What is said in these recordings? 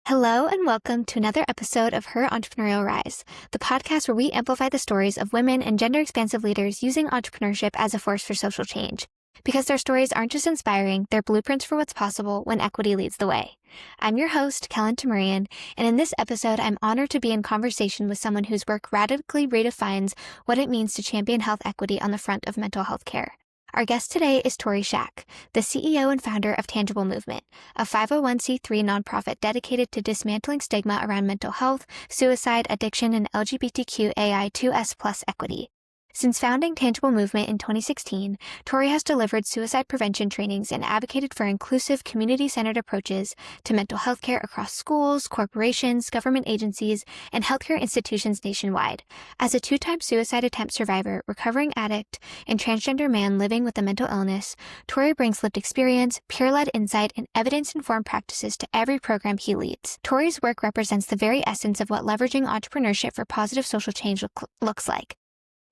Hello and welcome to another episode of Her Entrepreneurial Rise, the podcast where we amplify the stories of women and gender-expansive leaders using entrepreneurship as a force for social change. Because their stories aren't just inspiring, they're blueprints for what's possible when equity leads the way. I'm your host, Kelen Tamurian, and in this episode, I'm honored to be in conversation with someone whose work radically redefines what it means to champion health equity on the front of mental health care. Our guest today is Torri Shack, the CEO and founder of Tangible Movement, a 501c3 nonprofit dedicated to dismantling stigma around mental health, suicide, addiction, and LGBTQAI2S+ equity. Since founding Tangible Movement in 2016, Torri has delivered suicide prevention trainings and advocated for inclusive, community-centered approaches to mental health care across schools, corporations, government agencies, and healthcare institutions nationwide. As a two-time suicide attempt survivor, recovering addict, and transgender man living with a mental illness, Torri brings lived experience, peer-led insight, and evidence-informed practices to every program he leads. Torri's work represents the very essence of what leveraging entrepreneurship for positive social change looks like.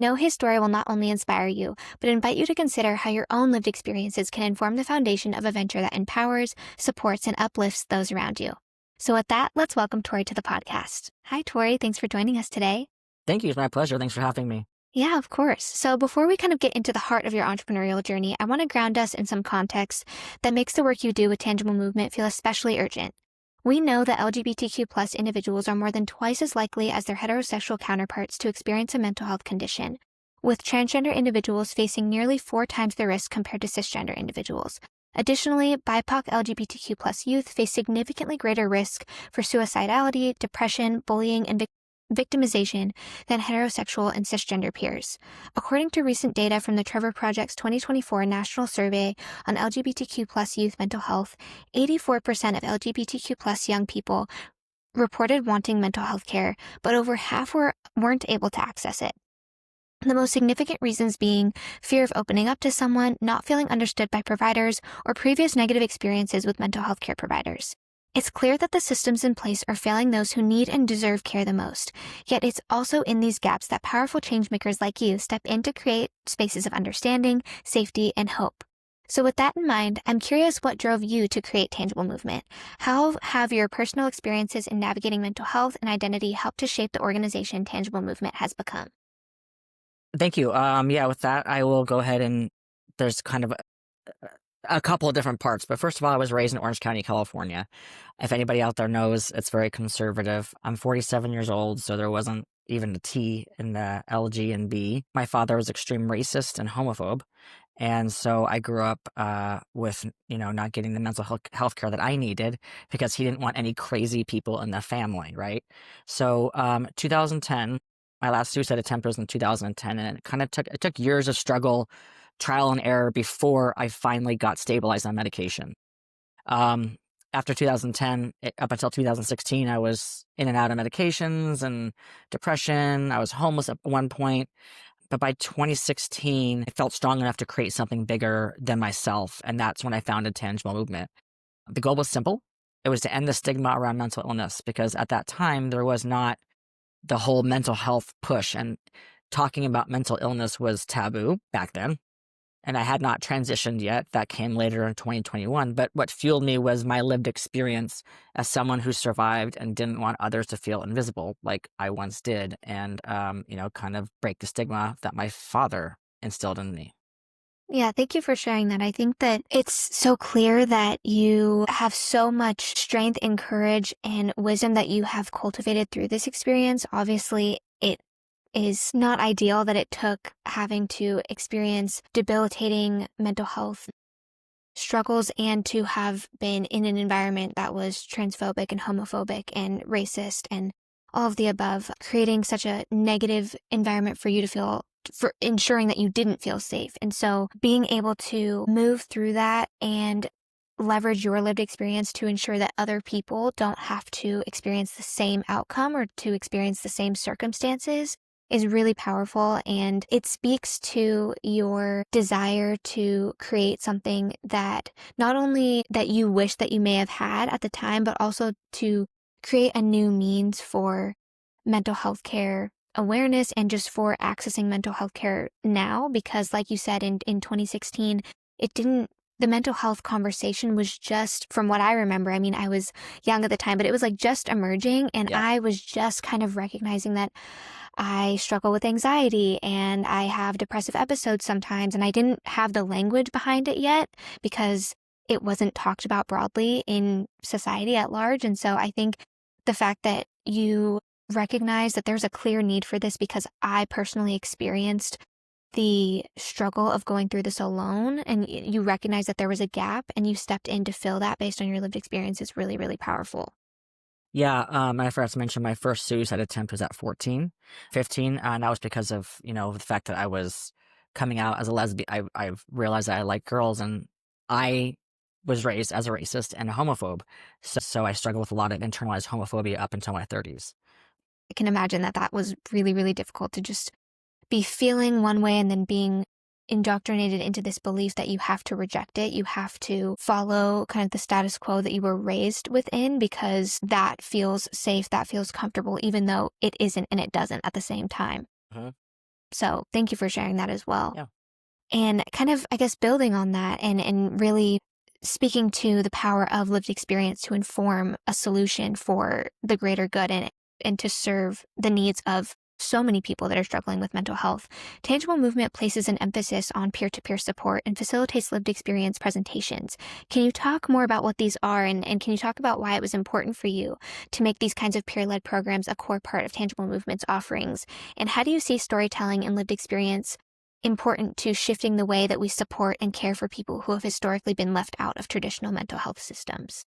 Know his story will not only inspire you, but invite you to consider how your own lived experiences can inform the foundation of a venture that empowers, supports, and uplifts those around you. So with that, let's welcome Torri to the podcast. Hi, Torri. Thanks for joining us today. Thank you. It's my pleasure. Thanks for having me. Yeah, of course. So before we kind of get into the heart of your entrepreneurial journey, I want to ground us in some context that makes the work you do with Tangible Movement feel especially urgent. We know that LGBTQ+ individuals are more than twice as likely as their heterosexual counterparts to experience a mental health condition, with transgender individuals facing nearly 4 times the risk compared to cisgender individuals. Additionally, BIPOC LGBTQ+ youth face significantly greater risk for suicidality, depression, bullying, and victimization than heterosexual and cisgender peers. According to recent data from the Trevor Project's 2024 National Survey on LGBTQ+ youth mental health, 84% of LGBTQ+ young people reported wanting mental health care, but over half weren't able to access it. The most significant reasons being fear of opening up to someone, not feeling understood by providers, or previous negative experiences with mental health care providers. It's clear that the systems in place are failing those who need and deserve care the most, yet it's also in these gaps that powerful changemakers like you step in to create spaces of understanding, safety, and hope. So with that in mind, I'm curious what drove you to create Tangible Movement. How have your personal experiences in navigating mental health and identity helped to shape the organization Tangible Movement has become? Thank you. With that, I will go ahead and there's kind of a couple of different parts. But first of all, I was raised in Orange County, California. If anybody out there knows, it's very conservative. I'm 47 years old, so there wasn't even a T in the L, G, and B. My father was extreme racist and homophobe. And so I grew up with, not getting the mental health care that I needed because he didn't want any crazy people in the family, right? So 2010, my last suicide attempt was in 2010, and it took years of struggle, trial and error before I finally got stabilized on medication. After 2010, up until 2016, I was in and out of medications and depression. I was homeless at one point. But by 2016, I felt strong enough to create something bigger than myself. And that's when I founded Tangible Movement. The goal was simple. It was to end the stigma around mental illness, because at that time, there was not the whole mental health push, and talking about mental illness was taboo back then. And I had not transitioned yet. That came later in 2021. But what fueled me was my lived experience as someone who survived and didn't want others to feel invisible like I once did, and, kind of break the stigma that my father instilled in me. Yeah, thank you for sharing that. I think that it's so clear that you have so much strength and courage and wisdom that you have cultivated through this experience. Obviously, it is not ideal that it took having to experience debilitating mental health struggles and to have been in an environment that was transphobic and homophobic and racist and all of the above, creating such a negative environment for you to feel, for ensuring that you didn't feel safe. And so being able to move through that and leverage your lived experience to ensure that other people don't have to experience the same outcome or to experience the same circumstances is really powerful, and it speaks to your desire to create something that not only that you wish that you may have had at the time, but also to create a new means for mental health care awareness and just for accessing mental health care now, because like you said in 2016, it didn't the mental health conversation was just, from what I remember, I mean, I was young at the time, but it was like just emerging. And Yeah. I was just kind of recognizing that I struggle with anxiety and I have depressive episodes sometimes. And I didn't have the language behind it yet because it wasn't talked about broadly in society at large. And so I think the fact that you recognize that there's a clear need for this, because I personally experienced the struggle of going through this alone, and you recognize that there was a gap and you stepped in to fill that based on your lived experience, is really, really powerful. Yeah, I forgot to mention my first suicide attempt was at 14, 15, and that was because of, the fact that I was coming out as a lesbian. I realized that I like girls, and I was raised as a racist and a homophobe. So I struggled with a lot of internalized homophobia up until my 30s. I can imagine that that was really, really difficult to just be feeling one way and then being indoctrinated into this belief that you have to reject it. You have to follow kind of the status quo that you were raised within because that feels safe, that feels comfortable, even though it isn't and it doesn't at the same time. Mhm. So thank you for sharing that as well. Yeah. And kind of, I guess, building on that and really speaking to the power of lived experience to inform a solution for the greater good and to serve the needs of so many people that are struggling with mental health. Tangible Movement places an emphasis on peer-to-peer support and facilitates lived experience presentations. Can you talk more about what these are, and can you talk about why it was important for you to make these kinds of peer-led programs a core part of Tangible Movement's offerings? And how do you see storytelling and lived experience important to shifting the way that we support and care for people who have historically been left out of traditional mental health systems?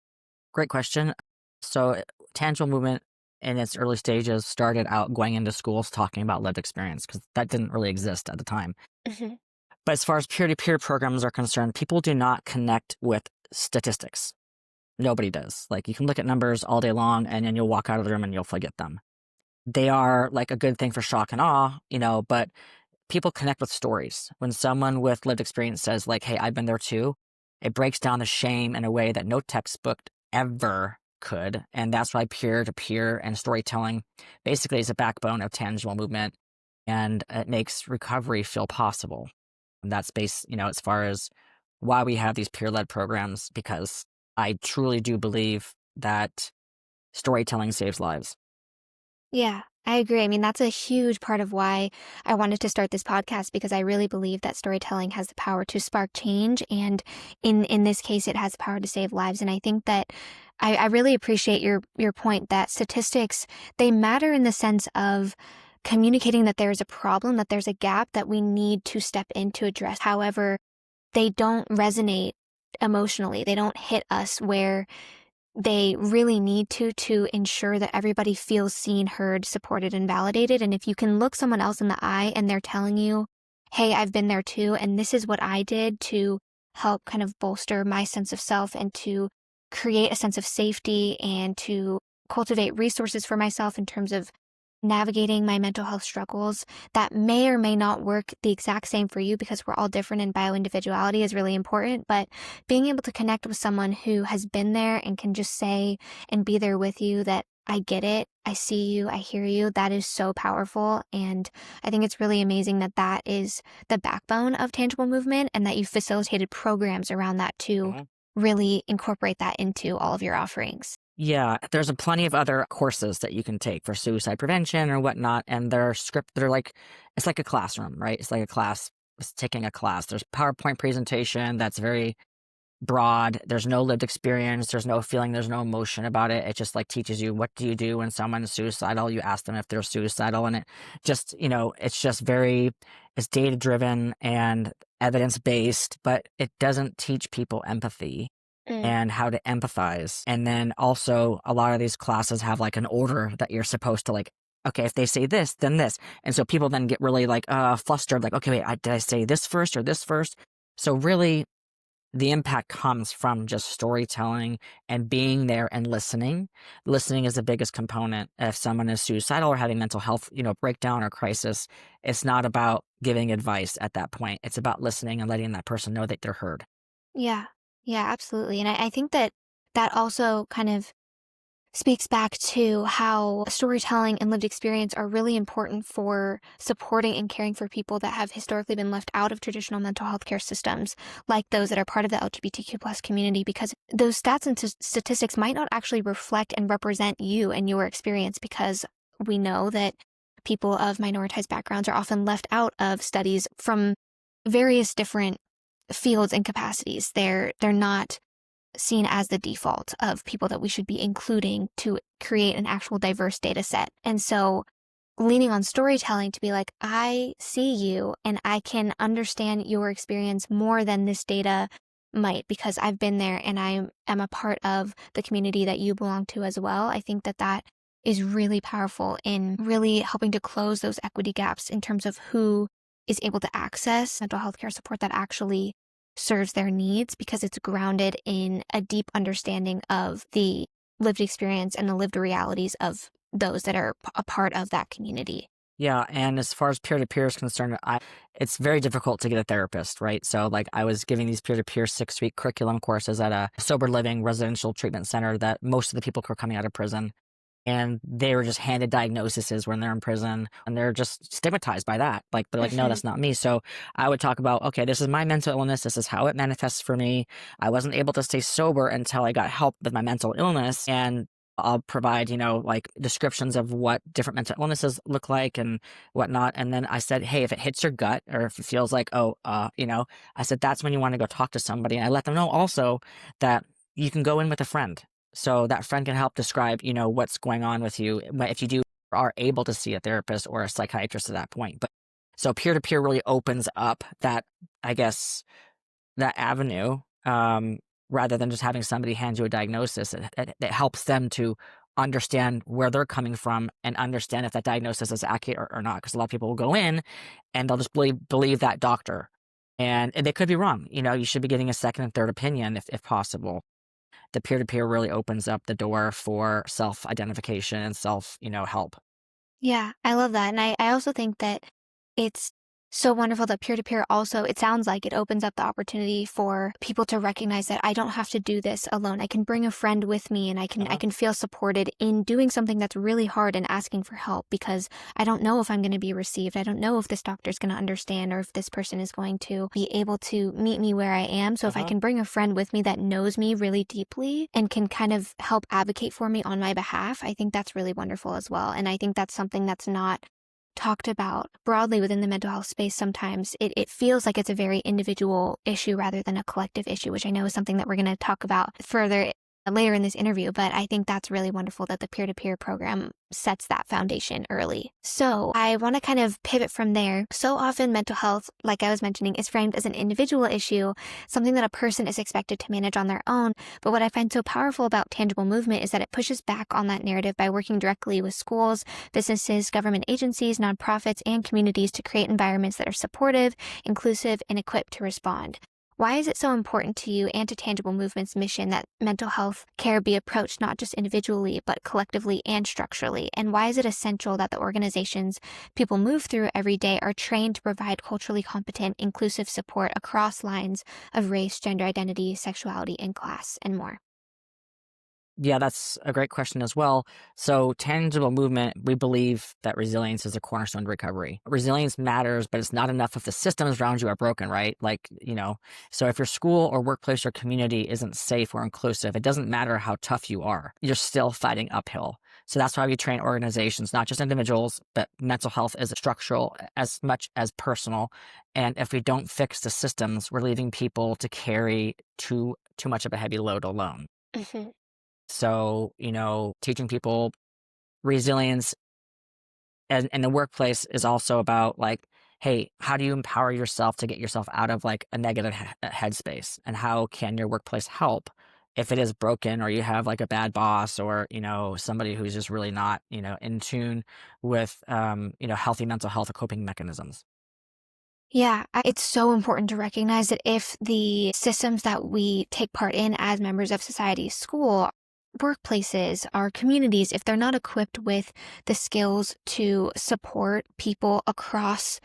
Great question. So, Tangible Movement in its early stages started out going into schools talking about lived experience because that didn't really exist at the time. Mhm. But as far as peer to peer programs are concerned, people do not connect with statistics. Nobody does. Like, you can look at numbers all day long and then you'll walk out of the room and you'll forget them. They are like a good thing for shock and awe, but people connect with stories. When someone with lived experience says, like, hey, I've been there too, it breaks down the shame in a way that no textbook ever could. And that's why peer to peer and storytelling basically is a backbone of Tangible Movement, and it makes recovery feel possible. And that's based, as far as why we have these peer led programs, because I truly do believe that storytelling saves lives. Yeah, I agree. I mean, that's a huge part of why I wanted to start this podcast, because I really believe that storytelling has the power to spark change. And in this case, it has the power to save lives. And I think that I really appreciate your point that statistics, they matter in the sense of communicating that there's a problem, that there's a gap that we need to step in to address. However, they don't resonate emotionally. They don't hit us where they really need to ensure that everybody feels seen, heard, supported, and validated. And if you can look someone else in the eye and they're telling you, hey, I've been there too, and this is what I did to help kind of bolster my sense of self and to create a sense of safety and to cultivate resources for myself in terms of navigating my mental health struggles, that may or may not work the exact same for you because we're all different and bioindividuality is really important. But being able to connect with someone who has been there and can just say and be there with you that I get it, I see you, I hear you, that is so powerful. And I think it's really amazing that that is the backbone of Tangible Movement and that you've facilitated programs around that to really incorporate that into all of your offerings. Yeah, there's a plenty of other courses that you can take for suicide prevention or whatnot, and they're like, it's like a classroom, right? It's like a class, it's taking a class. There's PowerPoint presentation that's very broad. There's no lived experience. There's no feeling. There's no emotion about it. It just like teaches you, what do you do when someone is suicidal? You ask them if they're suicidal, and it just, it's just it's data driven and evidence based, but it doesn't teach people empathy Mm. and how to empathize. And then also a lot of these classes have like an order that you're supposed to like, okay, if they say this, then this. And so people then get really like flustered, like, okay, wait, did I say this first or this first? So really the impact comes from just storytelling and being there and listening. Listening is the biggest component. If someone is suicidal or having mental health, breakdown or crisis, it's not about giving advice at that point. It's about listening and letting that person know that they're heard. Yeah, yeah, absolutely. And I think that that also kind of speaks back to how storytelling and lived experience are really important for supporting and caring for people that have historically been left out of traditional mental health care systems, like those that are part of the LGBTQ plus community, because those stats and statistics might not actually reflect and represent you and your experience, because we know that people of minoritized backgrounds are often left out of studies from various different fields and capacities. They're not seen as the default of people that we should be including to create an actual diverse data set. And so leaning on storytelling to be like, I see you and I can understand your experience more than this data might, because I've been there and I am a part of the community that you belong to as well. I think that that is really powerful in really helping to close those equity gaps in terms of who is able to access mental health care support that actually serves their needs, because it's grounded in a deep understanding of the lived experience and the lived realities of those that are a part of that community. Yeah, and as far as peer-to-peer is concerned, it's very difficult to get a therapist, right? So like I was giving these peer-to-peer 6-week curriculum courses at a sober living residential treatment center that most of the people were coming out of prison. And they were just handed diagnoses when they're in prison, and they're just stigmatized by that. Like, they're like, no, that's not me. So I would talk about, okay, this is my mental illness. This is how it manifests for me. I wasn't able to stay sober until I got help with my mental illness. And I'll provide, like descriptions of what different mental illnesses look like and whatnot. And then I said, hey, if it hits your gut or if it feels like, I said, that's when you want to go talk to somebody. And I let them know also that you can go in with a friend. So that friend can help describe, what's going on with you if you are able to see a therapist or a psychiatrist at that point. But so peer-to-peer really opens up that, I guess, that avenue, rather than just having somebody hand you a diagnosis. It helps them to understand where they're coming from and understand if that diagnosis is accurate or not. Because a lot of people will go in and they'll just believe that doctor. And they could be wrong. You should be getting a second and third opinion if possible. The peer-to-peer really opens up the door for self-identification and help. Yeah, I love that. And I also think that it's so wonderful that peer-to-peer also, it sounds like it opens up the opportunity for people to recognize that I don't have to do this alone. I can bring a friend with me and I can feel supported in doing something that's really hard and asking for help, because I don't know if I'm going to be received. I don't know if this doctor's going to understand or if this person is going to be able to meet me where I am. So if I can bring a friend with me that knows me really deeply and can kind of help advocate for me on my behalf, I think that's really wonderful as well. And I think that's something that's not talked about broadly within the mental health space. Sometimes it feels like it's a very individual issue rather than a collective issue, which I know is something that we're going to talk about further later in this interview. But I think that's really wonderful that the peer-to-peer program sets that foundation early. So I want to kind of pivot from there. So often mental health, like I was mentioning, is framed as an individual issue, something that a person is expected to manage on their own. But what I find so powerful about tangible movement is that it pushes back on that narrative by working directly with schools, businesses, government agencies, nonprofits, and communities to create environments that are supportive, inclusive, and equipped to respond. Why is it so important to you and to Tangible Movement's mission that mental health care be approached not just individually, but collectively and structurally? And why is it essential that the organizations people move through every day are trained to provide culturally competent, inclusive support across lines of race, gender identity, sexuality, and class, and more? Yeah, that's a great question as well. So tangible movement, we believe that resilience is a cornerstone to recovery. Resilience matters, but it's not enough if the systems around you are broken, right? So if your school or workplace or community isn't safe or inclusive, it doesn't matter how tough you are. You're still fighting uphill. So that's why we train organizations, not just individuals, but mental health is structural as much as personal. And if we don't fix the systems, we're leaving people to carry too much of a heavy load alone. Mm-hmm. So, teaching people resilience in the workplace is also about like, hey, how do you empower yourself to get yourself out of like a negative headspace? And how can your workplace help if it is broken or you have like a bad boss or, somebody who's just really not, in tune with, healthy mental health or coping mechanisms? Yeah, it's so important to recognize that if the systems that we take part in as members of society, school, workplaces, our communities, if they're not equipped with the skills to support people across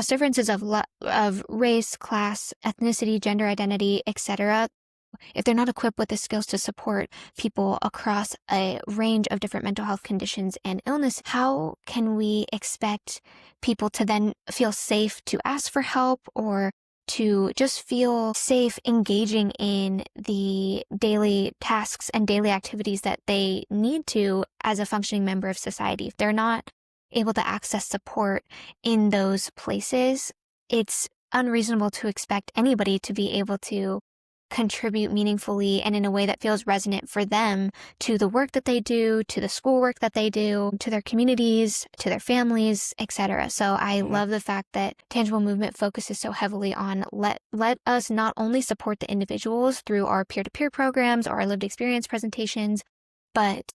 differences of race, class, ethnicity, gender identity, etc., if they're not equipped with the skills to support people across a range of different mental health conditions and illness, how can we expect people to then feel safe to ask for help or to just feel safe engaging in the daily tasks and daily activities that they need to as a functioning member of society? If they're not able to access support in those places, it's unreasonable to expect anybody to be able to contribute meaningfully and in a way that feels resonant for them to the work that they do, to the schoolwork that they do, to their communities, to their families, etc. So I love the fact that Tangible Movement focuses so heavily on let us not only support the individuals through our peer-to-peer programs or our lived experience presentations, but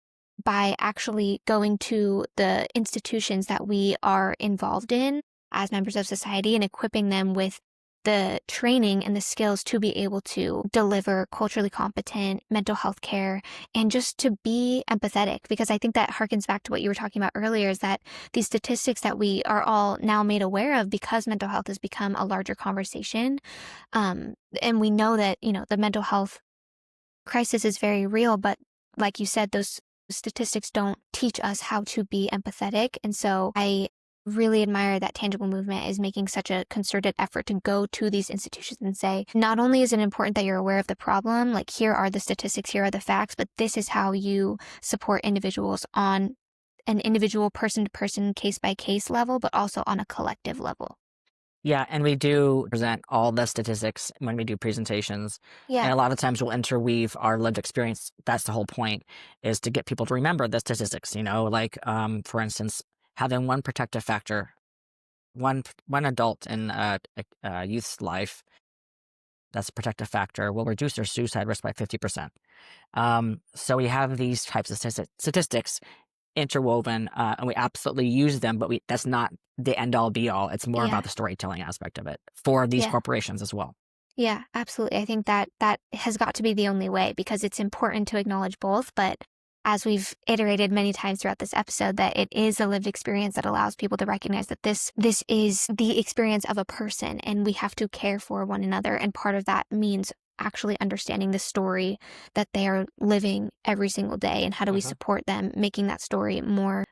by actually going to the institutions that we are involved in as members of society and equipping them with the training and the skills to be able to deliver culturally competent mental health care and just to be empathetic. Because I think that harkens back to what you were talking about earlier, is that these statistics that we are all now made aware of because mental health has become a larger conversation. And we know that, the mental health crisis is very real, but like you said, those statistics don't teach us how to be empathetic. And so I really admire that Tangible Movement is making such a concerted effort to go to these institutions and say, not only is it important that you're aware of the problem, like here are the statistics, here are the facts, but this is how you support individuals on an individual person-to-person, case-by-case level, but also on a collective level. Yeah, and we do present all the statistics when we do presentations. And a lot of times we'll interweave our lived experience. That's the whole point, is to get people to remember the statistics, like, for instance, having one protective factor, one adult in a youth's life that's a protective factor will reduce their suicide risk by 50%. So we have these types of statistics interwoven, and we absolutely use them, but that's not the end all be all. It's more about the storytelling aspect of it for these corporations as well. Yeah, absolutely. I think that has got to be the only way, because it's important to acknowledge both. But as we've iterated many times throughout this episode, that it is a lived experience that allows people to recognize that this is the experience of a person and we have to care for one another. And part of that means actually understanding the story that they are living every single day, and how do we support them, making that story more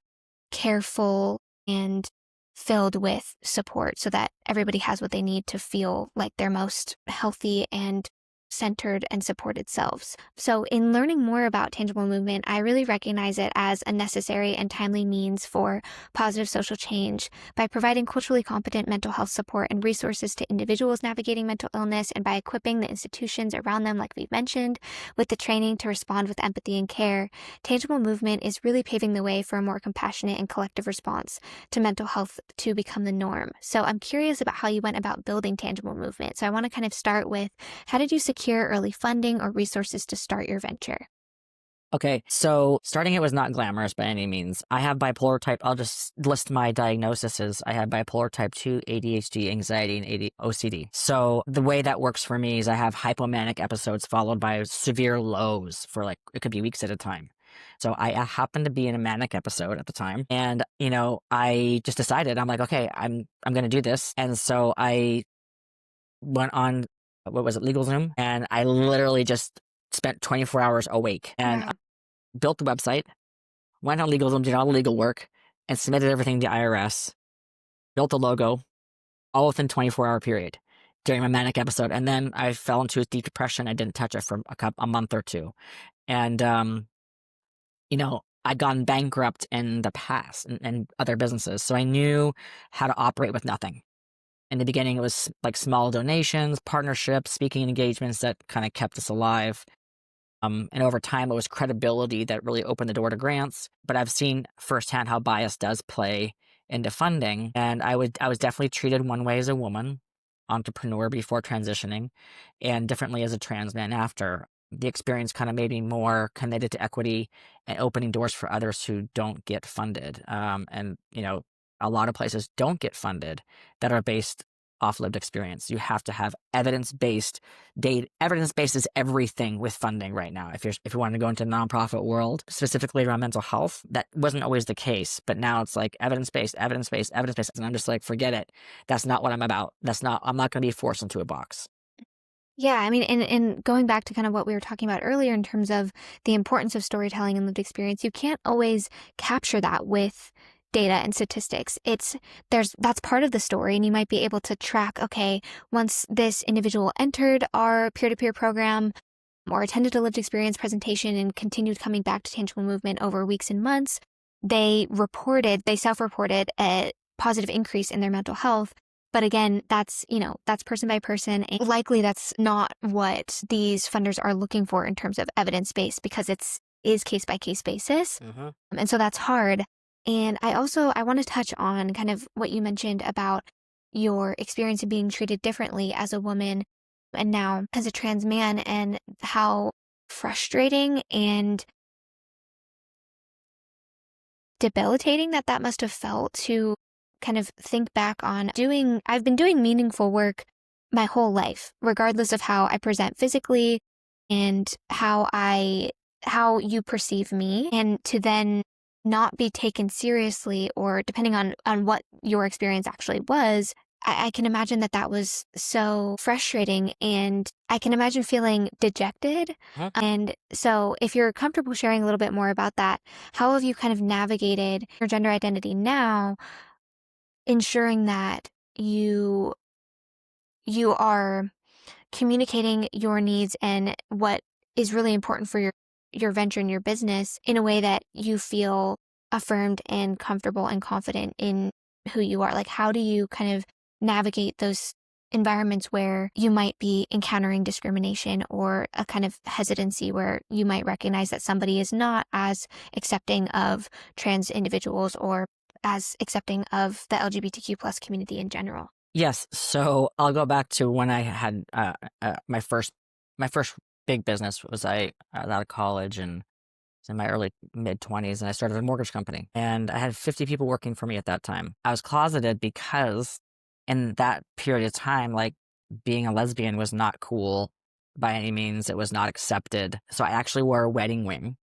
careful and filled with support so that everybody has what they need to feel like their most healthy and centered and supported selves. So in learning more about Tangible Movement, I really recognize it as a necessary and timely means for positive social change by providing culturally competent mental health support and resources to individuals navigating mental illness, and by equipping the institutions around them, like we've mentioned, with the training to respond with empathy and care. Tangible Movement is really paving the way for a more compassionate and collective response to mental health to become the norm. So I'm curious about how you went about building Tangible Movement. So I want to kind of start with, how did you secure early funding or resources to start your venture? Okay, so starting it was not glamorous by any means. I have bipolar type. I'll just list my diagnoses. I have bipolar type 2, ADHD, anxiety, and OCD. So the way that works for me is I have hypomanic episodes followed by severe lows for it could be weeks at a time. So I happened to be in a manic episode at the time, and I just decided, I'm like, okay, I'm going to do this. And so I went on, what was it, LegalZoom, and I literally just spent 24 hours awake and I built the website, went on LegalZoom, did all the legal work, and submitted everything to the IRS, built the logo, all within 24-hour period during my manic episode. And then I fell into a deep depression. I didn't touch it for a month or two. And, I'd gone bankrupt in the past and other businesses. So I knew how to operate with nothing. In the beginning, it was like small donations, partnerships, speaking engagements that kind of kept us alive. And over time, it was credibility that really opened the door to grants. But I've seen firsthand how bias does play into funding. And I was definitely treated one way as a woman, entrepreneur before transitioning, and differently as a trans man after. The experience kind of made me more committed to equity and opening doors for others who don't get funded. A lot of places don't get funded that are based off lived experience. You have to have evidence-based data. Evidence-based is everything with funding right now. If you want to go into the nonprofit world, specifically around mental health, that wasn't always the case. But now it's like evidence-based, evidence-based, evidence-based. And I'm just like, forget it. That's not what I'm about. I'm not going to be forced into a box. Yeah, I mean, and going back to kind of what we were talking about earlier in terms of the importance of storytelling and lived experience, you can't always capture that with data and statistics. That's part of the story, and you might be able to track, okay, once this individual entered our peer-to-peer program or attended a lived experience presentation and continued coming back to tangible movement over weeks and months, they self-reported a positive increase in their mental health. But again, that's person by person. And likely that's not what these funders are looking for in terms of evidence-based, because is case by case basis. Mm-hmm. And so that's hard. And I want to touch on kind of what you mentioned about your experience of being treated differently as a woman and now as a trans man, and how frustrating and debilitating that must have felt to kind of think back on I've been doing meaningful work my whole life, regardless of how I present physically and how you perceive me, and to then not be taken seriously, or depending on what your experience actually was, I can imagine that was so frustrating, and I can imagine feeling dejected. Mhm. And so if you're comfortable sharing a little bit more about that, how have you kind of navigated your gender identity now, ensuring that you are communicating your needs and what is really important for your venture and your business in a way that you feel affirmed and comfortable and confident in who you are? Like, how do you kind of navigate those environments where you might be encountering discrimination or a kind of hesitancy where you might recognize that somebody is not as accepting of trans individuals or as accepting of the LGBTQ plus community in general? Yes. So I'll go back to when I had my first big business was I out of college and was in my early mid-20s, and I started a mortgage company, and I had 50 people working for me at that time. I was closeted because in that period of time, like, being a lesbian was not cool by any means. It was not accepted. So I actually wore a wedding ring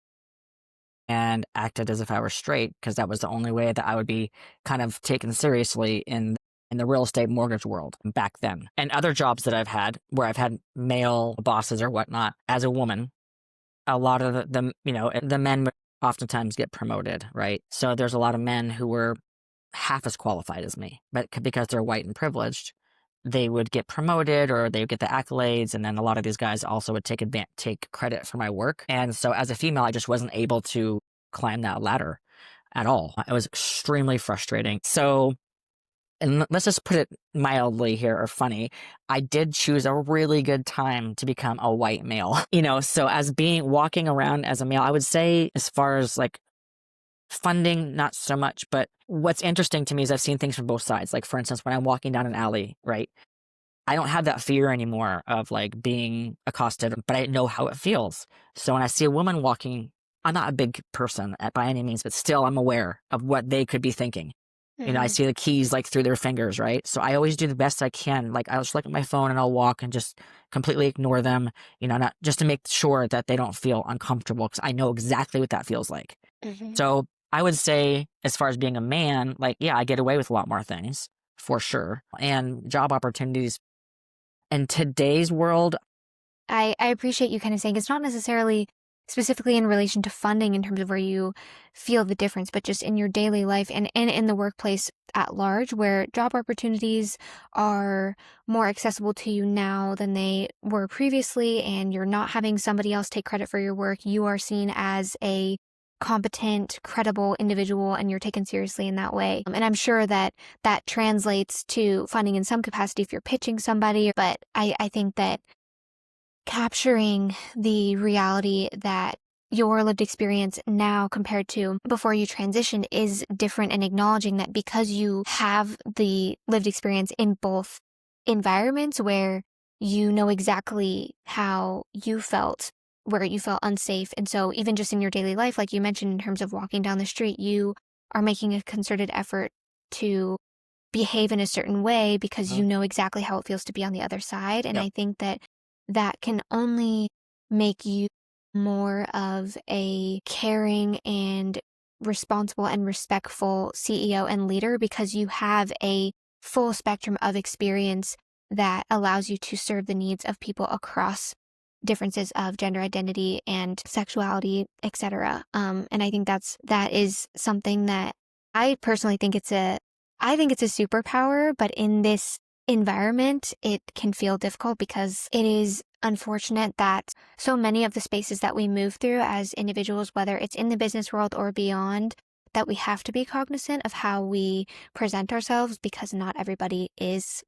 and acted as if I were straight, because that was the only way that I would be kind of taken seriously in the real estate mortgage world back then. And other jobs that I've had where I've had male bosses or whatnot, as a woman, a lot of the men would oftentimes get promoted, right? So there's a lot of men who were half as qualified as me, but because they're white and privileged, they would get promoted or they would get the accolades. And then a lot of these guys also would take credit for my work. And so as a female, I just wasn't able to climb that ladder at all. It was extremely frustrating. So, and let's just put it mildly here, or funny, I did choose a really good time to become a white male. So as walking around as a male, I would say, as far as like funding, not so much, but what's interesting to me is I've seen things from both sides. Like, for instance, when I'm walking down an alley, right? I don't have that fear anymore of like being accosted, but I know how it feels. So when I see a woman walking, I'm not a big person by any means, but still I'm aware of what they could be thinking. I see the keys like through their fingers, right? So I always do the best I can. Like, I'll just look at my phone and I'll walk and just completely ignore them, not just to make sure that they don't feel uncomfortable, because I know exactly what that feels like. Mm-hmm. So I would say, as far as being a man, like, yeah, I get away with a lot more things for sure. And job opportunities in today's world. I appreciate you kind of saying it's not necessarily specifically in relation to funding in terms of where you feel the difference, but just in your daily life and in the workplace at large, where job opportunities are more accessible to you now than they were previously, and you're not having somebody else take credit for your work. You are seen as a competent, credible individual, and you're taken seriously in that way. And I'm sure that translates to funding in some capacity if you're pitching somebody, but I think that capturing the reality that your lived experience now compared to before you transitioned is different, and acknowledging that because you have the lived experience in both environments where you know exactly how you felt, where you felt unsafe. And so even just in your daily life, like you mentioned, in terms of walking down the street, you are making a concerted effort to behave in a certain way because you know exactly how it feels to be on the other side. And Yep. I think that can only make you more of a caring and responsible and respectful CEO and leader, because you have a full spectrum of experience that allows you to serve the needs of people across differences of gender identity and sexuality, etc. And I think that is something that I personally think I think it's a superpower, but in this environment, it can feel difficult because it is unfortunate that so many of the spaces that we move through as individuals, whether it's in the business world or beyond, that we have to be cognizant of how we present ourselves because not everybody is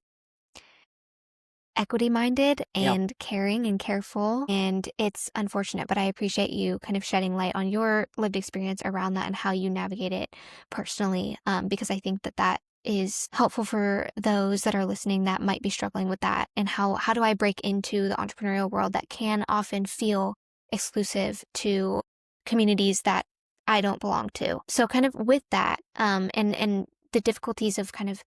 equity minded Yep. and caring and careful. And it's unfortunate, but I appreciate you kind of shedding light on your lived experience around that and how you navigate it personally, because I think that is helpful for those that are listening that might be struggling with that. And how do I break into the entrepreneurial world that can often feel exclusive to communities that I don't belong to? So kind of with that, and the difficulties of kind of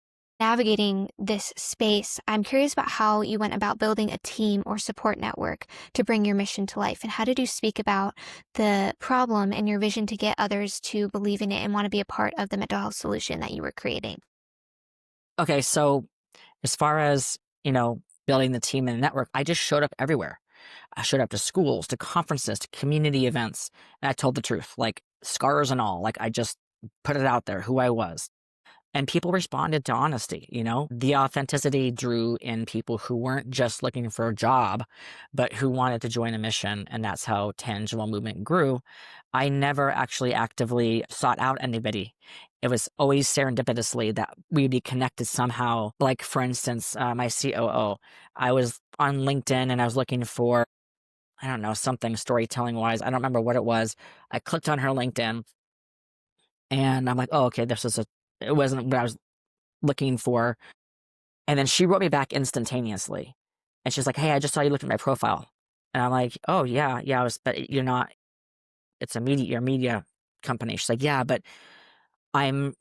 navigating this space, I'm curious about how you went about building a team or support network to bring your mission to life. And how did you speak about the problem and your vision to get others to believe in it and want to be a part of the mental health solution that you were creating? Okay, so as far as, building the team and the network, I just showed up everywhere. I showed up to schools, to conferences, to community events, and I told the truth, like scars and all. Like I just put it out there who I was. And people responded to honesty. The authenticity drew in people who weren't just looking for a job, but who wanted to join a mission. And that's how Tangible Movement grew. I never actually actively sought out anybody. It was always serendipitously that we'd be connected somehow. Like, for instance, my COO, I was on LinkedIn and I was looking for, I don't know, something storytelling wise. I don't remember what it was. I clicked on her LinkedIn and I'm like, oh, okay, it wasn't what I was looking for. And then she wrote me back instantaneously. And she's like, hey, I just saw you looked at my profile. And I'm like, oh, yeah, but you're not, you're a media company. She's like, yeah, but I'm,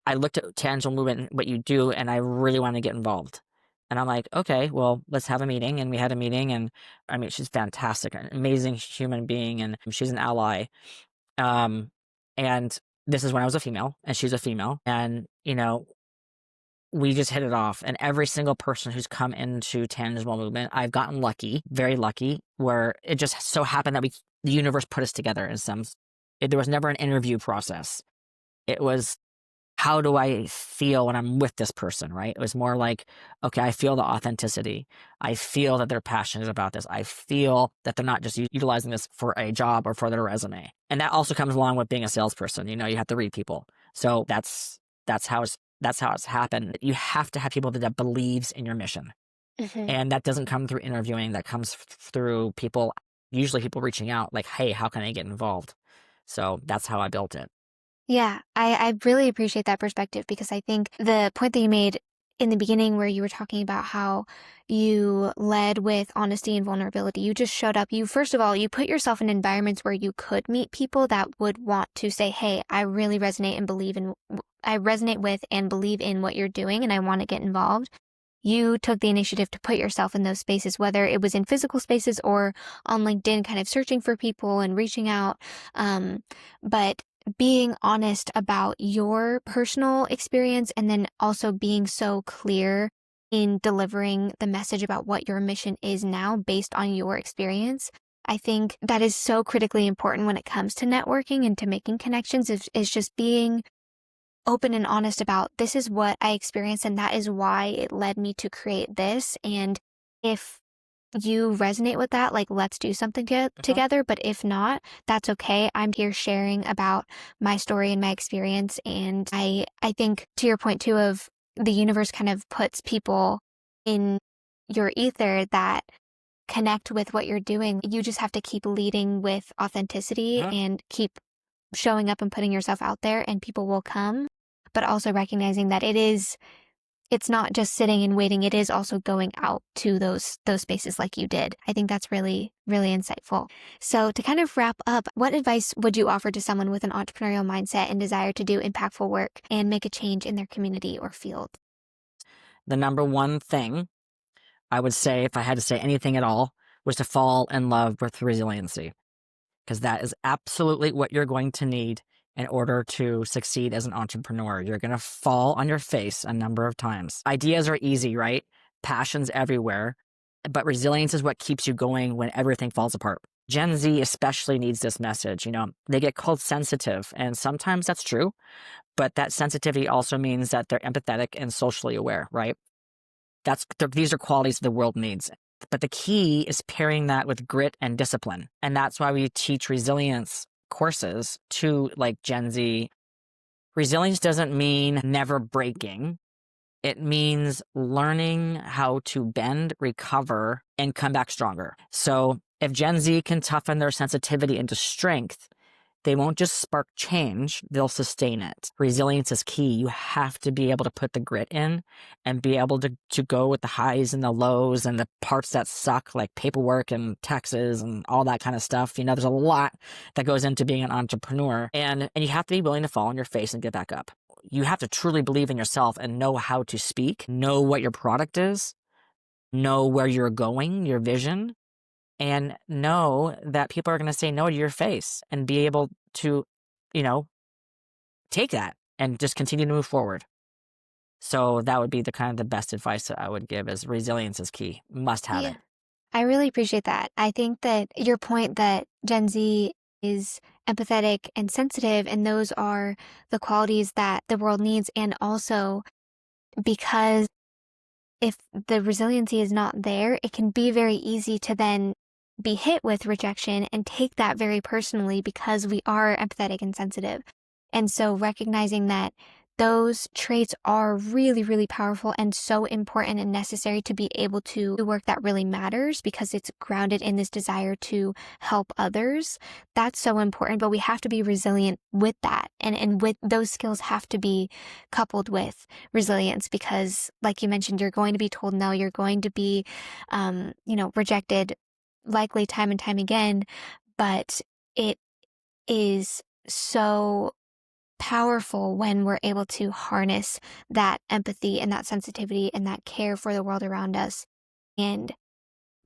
I looked at Tangible Movement and what you do, and I really want to get involved. And I'm like, okay, well, let's have a meeting. And we had a meeting. And I mean, she's fantastic, an amazing human being, and she's an ally. And this is when I was a female, and she's a female. And, we just hit it off. And every single person who's come into Tangible Movement, I've gotten lucky, very lucky, where it just so happened that the universe put us together in there was never an interview process. It was, how do I feel when I'm with this person, right? It was more like, okay, I feel the authenticity. I feel that they're passionate about this. I feel that they're not just utilizing this for a job or for their resume. And that also comes along with being a salesperson. You have to read people. So that's how it's happened. You have to have people that believes in your mission. Mm-hmm. And that doesn't come through interviewing. That comes through usually people reaching out like, hey, how can I get involved? So that's how I built it. Yeah, I really appreciate that perspective because I think the point that you made in the beginning where you were talking about how you led with honesty and vulnerability, you just showed up. First of all, you put yourself in environments where you could meet people that would want to say, hey, I resonate with and believe in what you're doing and I want to get involved. You took the initiative to put yourself in those spaces, whether it was in physical spaces or on LinkedIn, kind of searching for people and reaching out. But being honest about your personal experience and then also being so clear in delivering the message about what your mission is now based on your experience. I think that is so critically important when it comes to networking and to making connections is just being open and honest about this is what I experienced and that is why it led me to create this. And if you resonate with that, like let's do something together. But if not, that's okay. I'm here sharing about my story and my experience. And I think to your point too of the universe kind of puts people in your ether that connect with what you're doing. You just have to keep leading with authenticity and keep showing up and putting yourself out there and people will come, but also recognizing that it's not just sitting and waiting. It is also going out to those spaces like you did. I think that's really, really insightful. So to kind of wrap up, what advice would you offer to someone with an entrepreneurial mindset and desire to do impactful work and make a change in their community or field? The number one thing I would say, if I had to say anything at all, was to fall in love with resiliency, because that is absolutely what you're going to need in order to succeed as an entrepreneur. You're going to fall on your face a number of times. Ideas are easy, right? passion's everywhere, but resilience is what keeps you going when everything falls apart. Gen Z especially needs this message. They get called sensitive, and sometimes that's true, but that sensitivity also means that they're empathetic and socially aware, right? These are qualities the world needs. But the key is pairing that with grit and discipline. And that's why we teach resilience courses to like Gen Z. Resilience doesn't mean never breaking. It means learning how to bend, recover, and come back stronger. So if Gen Z can toughen their sensitivity into strength, they won't just spark change, they'll sustain it. Resilience is key. You have to be able to put the grit in and be able to go with the highs and the lows and the parts that suck, like paperwork and taxes and all that kind of stuff. There's a lot that goes into being an entrepreneur, and you have to be willing to fall on your face and get back up. You have to truly believe in yourself and know how to speak, know what your product is, know where you're going, your vision, and know that people are going to say no to your face, and be able to, take that and just continue to move forward. So that would be the best advice that I would give, is resilience is key. Must have it. I really appreciate that. I think that your point that Gen Z is empathetic and sensitive, and those are the qualities that the world needs. And also because if the resiliency is not there, it can be very easy to then be hit with rejection and take that very personally, because we are empathetic and sensitive. And so recognizing that those traits are really, really powerful and so important and necessary to be able to do work that really matters, because it's grounded in this desire to help others. That's so important, but we have to be resilient with that. And with those skills have to be coupled with resilience, because like you mentioned, you're going to be told no, you're going to be, rejected likely time and time again, but it is so powerful when we're able to harness that empathy and that sensitivity and that care for the world around us, and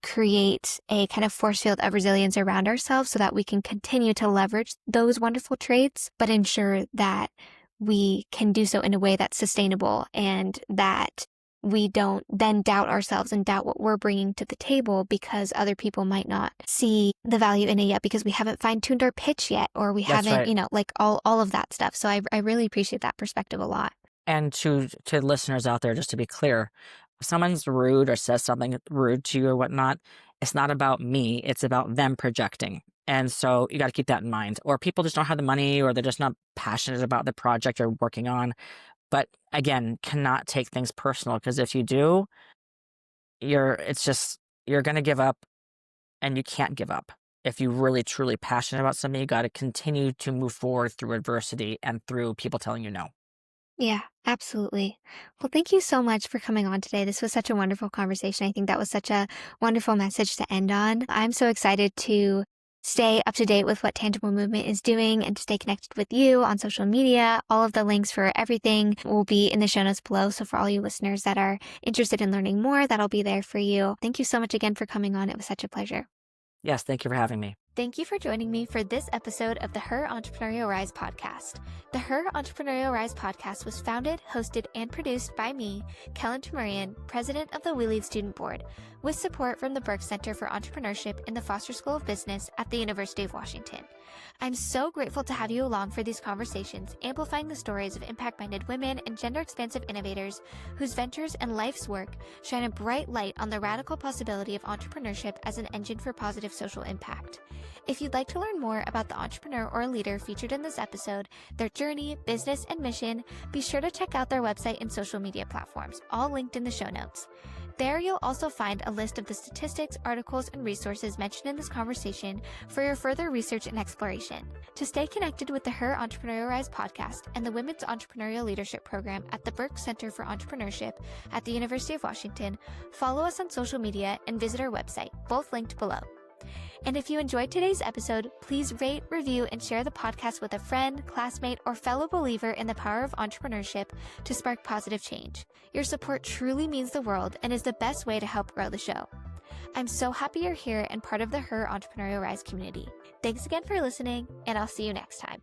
create a kind of force field of resilience around ourselves so that we can continue to leverage those wonderful traits, but ensure that we can do so in a way that's sustainable, and that we don't then doubt ourselves and doubt what we're bringing to the table because other people might not see the value in it yet, because we haven't fine-tuned our pitch yet, or we haven't, right. All of that stuff. So I really appreciate that perspective a lot. And to listeners out there, just to be clear, if someone's rude or says something rude to you or whatnot, it's not about me, it's about them projecting. And so you got to keep that in mind. Or people just don't have the money, or they're just not passionate about the project you're working on. But again, cannot take things personal, because if you do, you're going to give up, and you can't give up. If you're really truly passionate about something, you got to continue to move forward through adversity and through people telling you no. Yeah, absolutely. Well, thank you so much for coming on today. This was such a wonderful conversation. I think that was such a wonderful message to end on. I'm so excited to stay up to date with what Tangible Movement is doing and to stay connected with you on social media. All of the links for everything will be in the show notes below. So for all you listeners that are interested in learning more, that'll be there for you. Thank you so much again for coming on. It was such a pleasure. Yes, thank you for having me. Thank you for joining me for this episode of the Her Entrepreneurial Rise podcast. The Her Entrepreneurial Rise podcast was founded, hosted, and produced by me, Kelen Tamurian, president of the We Lead Student Board, with support from the Burke Center for Entrepreneurship in the Foster School of Business at the University of Washington. I'm so grateful to have you along for these conversations, amplifying the stories of impact-minded women and gender-expansive innovators whose ventures and life's work shine a bright light on the radical possibility of entrepreneurship as an engine for positive social impact. If you'd like to learn more about the entrepreneur or leader featured in this episode, their journey, business, and mission, be sure to check out their website and social media platforms, all linked in the show notes. There you'll also find a list of the statistics, articles, and resources mentioned in this conversation for your further research and exploration. To stay connected with the Her Entrepreneurial Rise podcast and the Women's Entrepreneurial Leadership Program at the Burke Center for Entrepreneurship at the University of Washington, follow us on social media and visit our website, both linked below. And if you enjoyed today's episode, please rate, review, and share the podcast with a friend, classmate, or fellow believer in the power of entrepreneurship to spark positive change. Your support truly means the world and is the best way to help grow the show. I'm so happy you're here and part of the Her Entrepreneurial Rise community. Thanks again for listening, and I'll see you next time.